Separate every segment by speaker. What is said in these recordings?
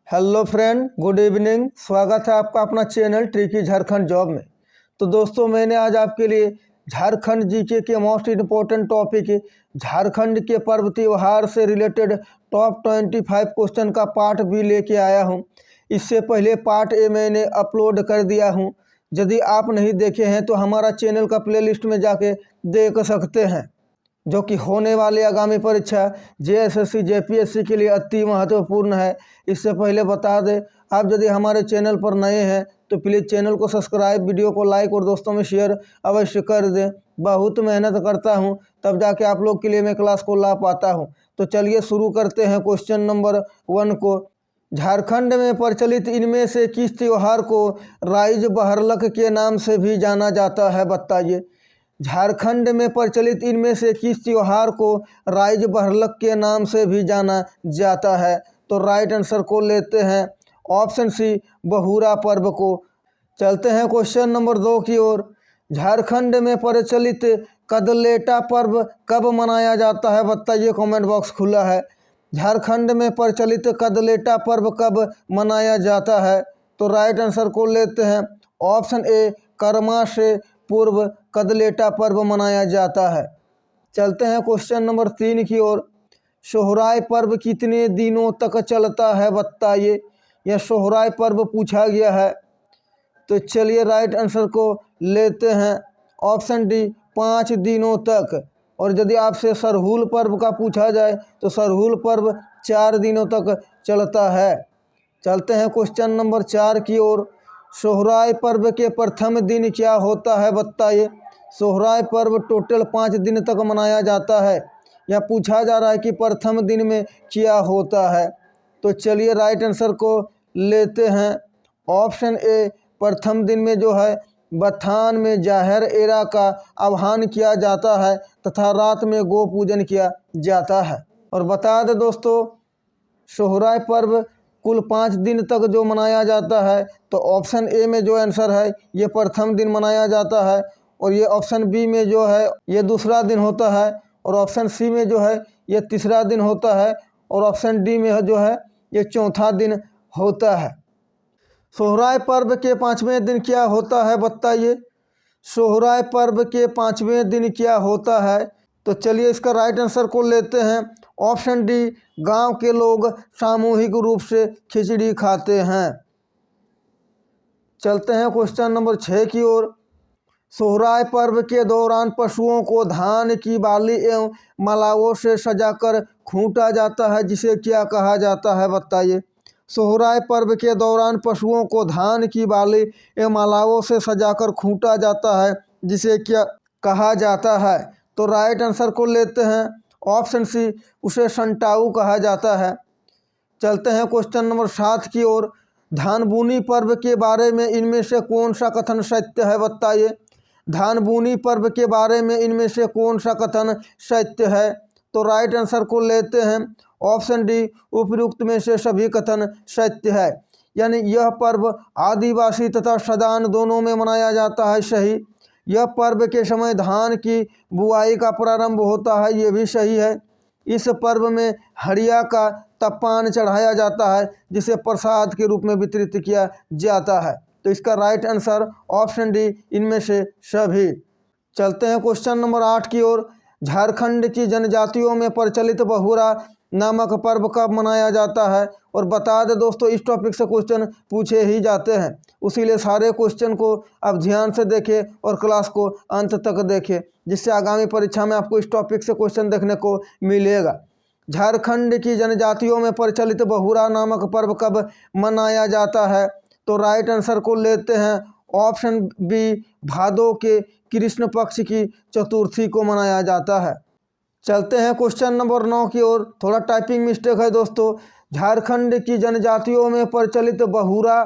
Speaker 1: Hello friend, good evening. स्वागत है आपका अपना चैनल ट्रिकी झारखंड जॉब में। तो दोस्तों, मैंने आज आपके लिए झारखंड जीके के मोस्ट इम्पोर्टेंट टॉपिक झारखंड के पर्व त्यौहार से रिलेटेड टॉप 25 क्वेश्चन का पार्ट भी लेके आया हूं। इससे पहले पार्ट ए मैंने अपलोड कर दिया हूं। यदि आप नहीं देखे हैं तो हमारा चैनल का प्लेलिस्ट में जाके देख सकते हैं, जो कि होने वाली आगामी परीक्षा जेएसएससी जेपीएससी के लिए अति महत्वपूर्ण है। इससे पहले बता दें, आप यदि हमारे चैनल पर नए हैं तो प्लीज़ चैनल को सब्सक्राइब, वीडियो को लाइक और दोस्तों में शेयर अवश्य कर दें। बहुत मेहनत करता हूं, तब जाके आप लोग के लिए मैं क्लास को ला पाता हूं। तो चलिए शुरू करते हैं क्वेश्चन नंबर 1 को। झारखंड में प्रचलित इनमें से किस त्योहार को राइज बहरलक के नाम से भी जाना जाता है, बताइए। झारखंड में प्रचलित इनमें से किस त्योहार को राइज बहरलक के नाम से भी जाना जाता है? तो राइट आंसर को लेते हैं ऑप्शन सी, बहुरा पर्व को। चलते हैं क्वेश्चन नंबर 2 की ओर। झारखंड में प्रचलित कदलेटा पर्व कब मनाया जाता है, बताइए। कमेंट बॉक्स खुला है। झारखंड में प्रचलित कदलेटा पर्व कब मनाया जाता है? तो राइट आंसर को लेते हैं ऑप्शन ए, करमा से पूर्व कदलेटा पर्व मनाया जाता है। चलते हैं क्वेश्चन नंबर 3 की ओर। सोहराय पर्व कितने दिनों तक चलता है, बताइए। यह सोहराय पर्व पूछा गया है। तो चलिए राइट आंसर को लेते हैं ऑप्शन डी, 5 दिनों तक। और यदि आपसे सरहुल पर्व का पूछा जाए तो सरहुल पर्व 4 दिनों तक चलता है। चलते हैं क्वेश्चन नंबर 4 की ओर। सोहराय पर्व के प्रथम दिन क्या होता है, बताइए। सोहराय पर्व टोटल 5 दिन तक मनाया जाता है। यह पूछा जा रहा है कि प्रथम दिन में क्या होता है। तो चलिए राइट आंसर को लेते हैं ऑप्शन ए, प्रथम दिन में जो है बथान में जाहिर एरा का आह्वान किया जाता है तथा रात में गो पूजन किया जाता है। और बता दें दोस्तों, सोहराय पर्व कुल 5 दिन तक जो मनाया जाता है, तो ऑप्शन ए में जो आंसर है ये प्रथम दिन मनाया जाता है, और ये ऑप्शन बी में जो है ये दूसरा दिन होता है, और ऑप्शन सी में जो है ये तीसरा दिन होता है, और ऑप्शन डी में जो है ये चौथा दिन होता है। सोहराय पर्व के 5वें दिन क्या होता है, बताइए। सोहराय पर्व के 5वें दिन क्या होता है? तो चलिए इसका राइट आंसर को लेते हैं ऑप्शन डी, गांव के लोग सामूहिक रूप से खिचड़ी खाते हैं। चलते हैं क्वेश्चन नंबर 6 की ओर। सोहराय पर्व के दौरान पशुओं को धान की बाली एवं मालाओं से सजाकर खूंटा जाता है, जिसे क्या कहा जाता है, बताइए। सोहराय पर्व के दौरान पशुओं को धान की बाली एवं मालाओं से सजाकर खूंटा जाता है, जिसे क्या कहा जाता है? तो राइट आंसर को लेते हैं ऑप्शन सी, उसे संटाऊ कहा जाता है। चलते हैं क्वेश्चन नंबर 7 की ओर। धान बुनी पर्व के बारे में इनमें से कौन सा कथन सत्य है, बताइए। धान बुनी पर्व के बारे में इनमें से कौन सा कथन सत्य है? तो राइट आंसर को लेते हैं ऑप्शन डी, उपयुक्त में से सभी कथन सत्य है। यानी यह पर्व आदिवासी तथा सदान दोनों में मनाया जाता है, सही। यह पर्व के समय धान की बुआई का प्रारंभ होता है, ये भी सही है। इस पर्व में हड़िया का तपान चढ़ाया जाता है, जिसे प्रसाद के रूप में वितरित किया जाता है। तो इसका राइट आंसर ऑप्शन डी, इनमें से सभी। चलते हैं क्वेश्चन नंबर 8 की ओर। झारखंड की जनजातियों में प्रचलित बहुरा नामक पर्व कब मनाया जाता है? और बता दें दोस्तों, इस टॉपिक से क्वेश्चन पूछे ही जाते हैं, उसीलिए सारे क्वेश्चन को आप ध्यान से देखें और क्लास को अंत तक देखें, जिससे आगामी परीक्षा में आपको इस टॉपिक से क्वेश्चन देखने को मिलेगा। झारखंड की जनजातियों में प्रचलित बहुरा नामक पर्व कब मनाया जाता है? तो राइट आंसर को लेते हैं ऑप्शन बी, भादो के कृष्ण पक्ष की चतुर्थी को मनाया जाता है। चलते हैं क्वेश्चन नंबर 9 की ओर। थोड़ा टाइपिंग मिस्टेक है दोस्तों। झारखंड की जनजातियों में प्रचलित बहुरा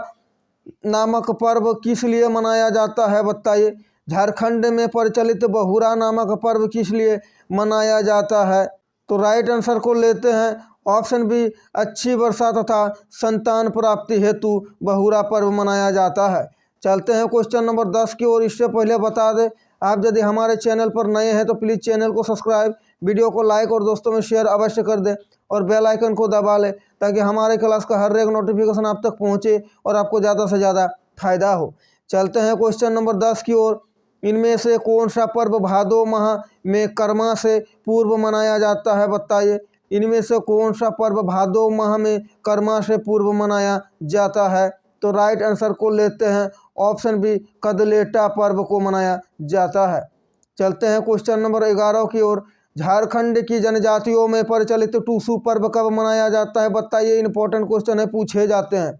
Speaker 1: नामक पर्व किस लिए मनाया जाता है, बताइए। झारखंड में प्रचलित बहुरा नामक पर्व किस लिए मनाया जाता है? तो राइट आंसर को लेते हैं ऑप्शन बी, अच्छी वर्षा तथा संतान प्राप्ति हेतु बहुरा पर्व मनाया जाता है। चलते हैं क्वेश्चन नंबर 10 की ओर। इससे पहले बता दें, आप यदि हमारे चैनल पर नए हैं तो प्लीज़ चैनल को सब्सक्राइब, वीडियो को लाइक और दोस्तों में शेयर अवश्य कर दें, और बेल आइकन को दबा लें ताकि हमारे क्लास का हर एक नोटिफिकेशन आप तक पहुँचे और आपको ज़्यादा से ज़्यादा फायदा हो। चलते हैं क्वेश्चन नंबर 10 की ओर। इनमें से कौन सा पर्व भादो माह में कर्मा से पूर्व मनाया जाता है, बताइए। इनमें से कौन सा पर्व भादो माह में कर्मा से पूर्व मनाया जाता है? तो राइट आंसर को लेते हैं ऑप्शन बी, कदलेटा पर्व को मनाया जाता है। चलते हैं क्वेश्चन नंबर 11 की ओर। झारखंड की जनजातियों में प्रचलित टूसू पर्व कब मनाया जाता है, बताइए। इंपॉर्टेंट क्वेश्चन है, पूछे जाते हैं।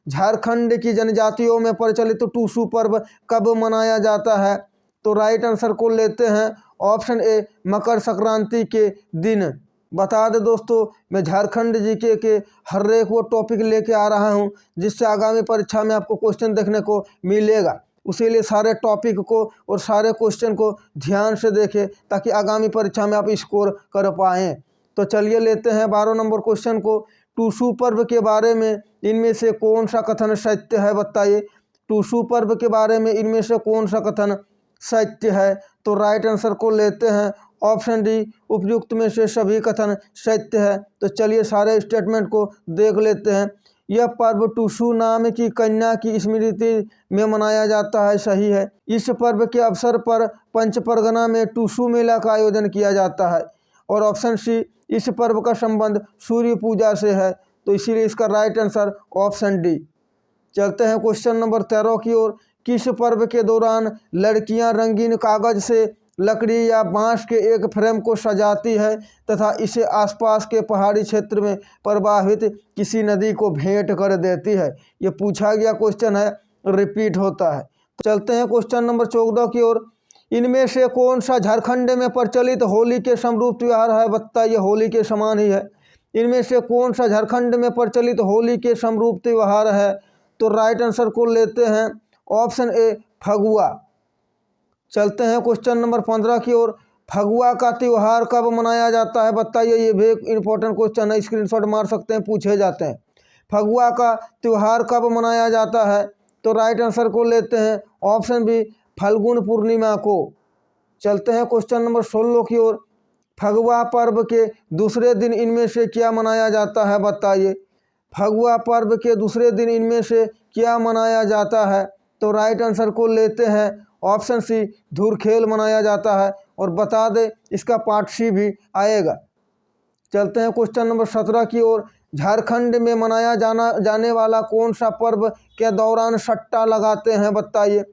Speaker 1: झारखंड की जनजातियों में प्रचलित टूसू पर्व कब मनाया जाता है? तो राइट आंसर को लेते हैं ऑप्शन ए, मकर संक्रांति के दिन। बता दें दोस्तों, मैं झारखंड जीके के हर एक वो टॉपिक लेके आ रहा हूं जिससे आगामी परीक्षा में आपको क्वेश्चन देखने को मिलेगा। उसीलिए सारे टॉपिक को और सारे क्वेश्चन को ध्यान से देखें ताकि आगामी परीक्षा में आप स्कोर कर पाएँ। तो चलिए लेते हैं 12 नंबर क्वेश्चन को। टूसू पर्व के बारे में इनमें से कौन सा कथन सत्य है, बताइए। टूसू पर्व के बारे में इनमें से कौन सा कथन सत्य है? तो राइट आंसर को लेते हैं ऑप्शन डी, उपयुक्त में से सभी कथन सत्य है। तो चलिए सारे स्टेटमेंट को देख लेते हैं। यह पर्व टूसू नाम की कन्या की स्मृति में मनाया जाता है, सही है। इस पर्व के अवसर पर पंच परगना में टूसू मेला का आयोजन किया जाता है। और ऑप्शन सी, इस पर्व का संबंध सूर्य पूजा से है। तो इसीलिए इसका राइट आंसर ऑप्शन डी। चलते हैं क्वेश्चन नंबर 13 की ओर। किस पर्व के दौरान लड़कियां रंगीन कागज से लकड़ी या बांस के एक फ्रेम को सजाती है तथा इसे आसपास के पहाड़ी क्षेत्र में प्रवाहित किसी नदी को भेंट कर देती है? ये पूछा गया क्वेश्चन है, रिपीट होता है। चलते हैं क्वेश्चन नंबर 14 की ओर। इनमें से कौन सा झारखंड में प्रचलित होली के समरूप त्यौहार है, बताइए। होली के समान ही है। इनमें से कौन सा झारखंड में प्रचलित होली के समरूप त्यौहार है? तो राइट आंसर को लेते हैं ऑप्शन ए, फगुआ। चलते हैं क्वेश्चन नंबर 15 की ओर। फगुआ का त्यौहार कब मनाया जाता है, बताइए। ये भी एक इंपॉर्टेंट क्वेश्चन है, स्क्रीनशॉट मार सकते हैं, पूछे जाते हैं। फगुआ का त्यौहार कब मनाया जाता है? तो राइट आंसर को लेते हैं ऑप्शन बी, फाल्गुन पूर्णिमा को। चलते हैं क्वेश्चन नंबर 16 की ओर। फगुआ पर्व के दूसरे दिन इनमें से क्या मनाया जाता है, बताइए। फगुआ पर्व के दूसरे दिन इनमें से क्या मनाया जाता है? तो राइट आंसर को लेते हैं ऑप्शन सी, धुरखेल मनाया जाता है। और बता दें इसका पार्ट सी भी आएगा। चलते हैं क्वेश्चन नंबर 17 की ओर। झारखंड में मनाया जाने वाला कौन सा पर्व के दौरान सट्टा लगाते हैं, बताइए।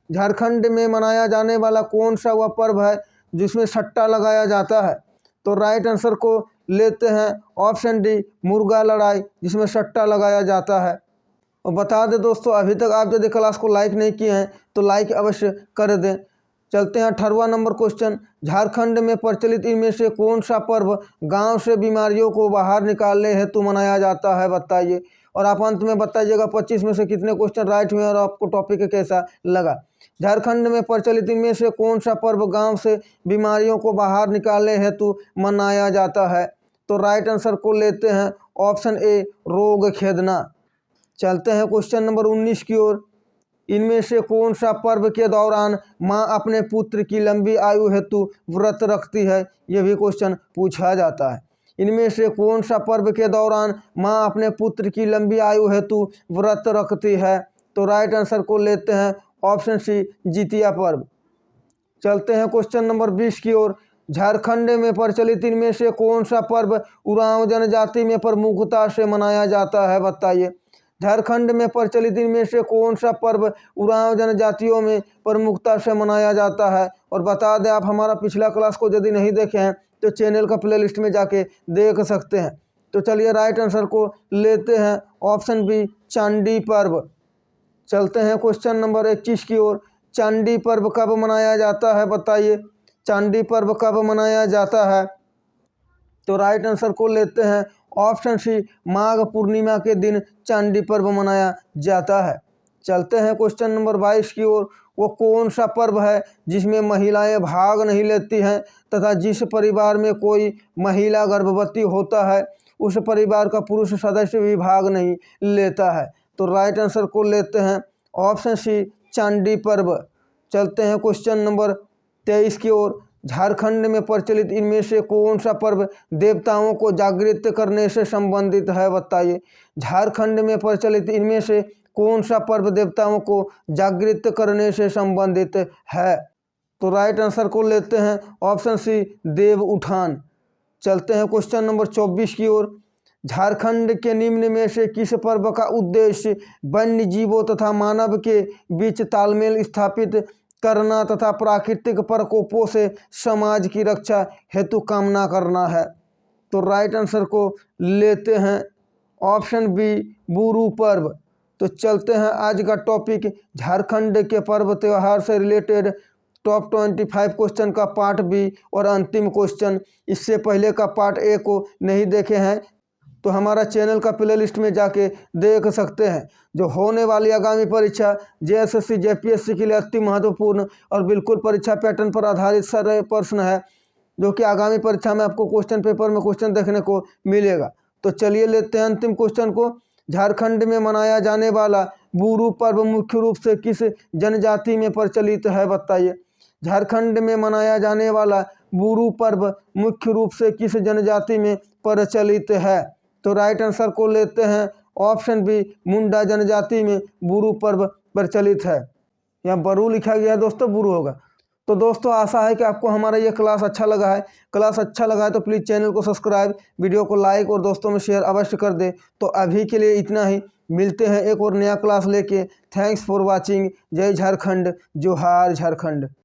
Speaker 1: झारखंड में मनाया जाने वाला कौन सा वह पर्व है जिसमें सट्टा लगाया जाता है? तो राइट आंसर को लेते हैं ऑप्शन डी, मुर्गा लड़ाई, जिसमें सट्टा लगाया जाता है। और बता दें दोस्तों, अभी तक आप यदि क्लास को लाइक नहीं किए हैं तो लाइक अवश्य कर दें। चलते हैं 18वां नंबर क्वेश्चन। झारखंड में प्रचलित इनमें से कौन सा पर्व गांव से बीमारियों को बाहर निकालने हेतु मनाया जाता है, बताइए। और आप अंत में बताइएगा 25 में से कितने क्वेश्चन राइट हुए और आपको टॉपिक कैसा लगा। झारखंड में प्रचलित इनमें से कौन सा पर्व गांव से बीमारियों को बाहर निकालने हेतु मनाया जाता है? तो राइट आंसर को लेते हैं ऑप्शन ए, रोग खेदना। चलते हैं क्वेश्चन नंबर 19 की ओर। इनमें से कौन सा पर्व के दौरान मां अपने पुत्र की लंबी आयु हेतु व्रत रखती है? यह भी क्वेश्चन पूछा जाता है। इनमें से कौन सा पर्व के दौरान मां अपने पुत्र की लंबी आयु हेतु व्रत रखती है? तो राइट आंसर को लेते हैं ऑप्शन सी, जितिया पर्व। चलते हैं क्वेश्चन नंबर 20 की ओर। झारखंड में प्रचलित इनमें से कौन सा पर्व उरांव जनजाति में प्रमुखता से मनाया जाता है, बताइए। झारखंड में प्रचलित इनमें से कौन सा पर्व उरांव जनजातियों में प्रमुखता से मनाया जाता है? और बता दें, आप हमारा पिछला क्लास को यदि नहीं देखे हैं तो चैनल का प्लेलिस्ट में जाके देख सकते हैं। तो चलिए राइट आंसर को लेते हैं ऑप्शन बी, चांडी पर्व। चलते हैं क्वेश्चन नंबर 21 की ओर। चांडी पर्व कब मनाया जाता है, बताइए। चांडी पर्व कब मनाया जाता है? तो राइट आंसर को लेते हैं ऑप्शन सी, माघ पूर्णिमा के दिन चांडी पर्व मनाया जाता है। चलते हैं क्वेश्चन नंबर 22 की ओर। वो कौन सा पर्व है जिसमें महिलाएं भाग नहीं लेती हैं तथा जिस परिवार में कोई महिला गर्भवती होता है उस परिवार का पुरुष सदस्य भी भाग नहीं लेता है? तो राइट आंसर को लेते हैं ऑप्शन सी, चांडी पर्व। चलते हैं क्वेश्चन नंबर 23 की ओर। झारखंड में प्रचलित इनमें से कौन सा पर्व देवताओं को जागृत करने से संबंधित है, बताइए। झारखंड में प्रचलित इनमें से कौन सा पर्व देवताओं को जागृत करने से संबंधित है? तो राइट आंसर को लेते हैं ऑप्शन सी, देव उठान। चलते हैं क्वेश्चन नंबर 24 की ओर। झारखंड के निम्न में से किस पर्व का उद्देश्य वन्य जीवों तथा मानव के बीच तालमेल स्थापित करना तथा प्राकृतिक प्रकोपों से समाज की रक्षा हेतु कामना करना है? तो राइट आंसर को लेते हैं ऑप्शन बी, बुरु पर्व। तो चलते हैं आज का टॉपिक झारखंड के पर्व त्यौहार से रिलेटेड टॉप 25 क्वेश्चन का पार्ट बी और अंतिम क्वेश्चन। इससे पहले का पार्ट ए को नहीं देखे हैं तो हमारा चैनल का प्लेलिस्ट में जाके देख सकते हैं। जो होने वाली आगामी परीक्षा जेएसएससी जेपीएससी के लिए अति महत्वपूर्ण और बिल्कुल परीक्षा पैटर्न पर आधारित सारे प्रश्न है, जो कि आगामी परीक्षा में आपको क्वेश्चन पेपर में क्वेश्चन देखने को मिलेगा। तो चलिए लेते हैं अंतिम क्वेश्चन को। झारखंड में मनाया जाने वाला बुरु पर्व मुख्य रूप से किस जनजाति में प्रचलित है, बताइए। झारखंड में मनाया जाने वाला बुरु पर्व मुख्य रूप से किस जनजाति में प्रचलित है? तो राइट आंसर को लेते हैं ऑप्शन बी, मुंडा जनजाति में बुरु पर्व प्रचलित है। यहाँ बरू लिखा गया है दोस्तों, बुरु होगा। तो दोस्तों आशा है कि आपको हमारा ये क्लास अच्छा लगा है। क्लास अच्छा लगा है तो प्लीज़ चैनल को सब्सक्राइब, वीडियो को लाइक और दोस्तों में शेयर अवश्य कर दे। तो अभी के लिए इतना ही, मिलते हैं एक और नया क्लास लेके। Thanks for watching. जय झारखंड, जोहार झारखंड।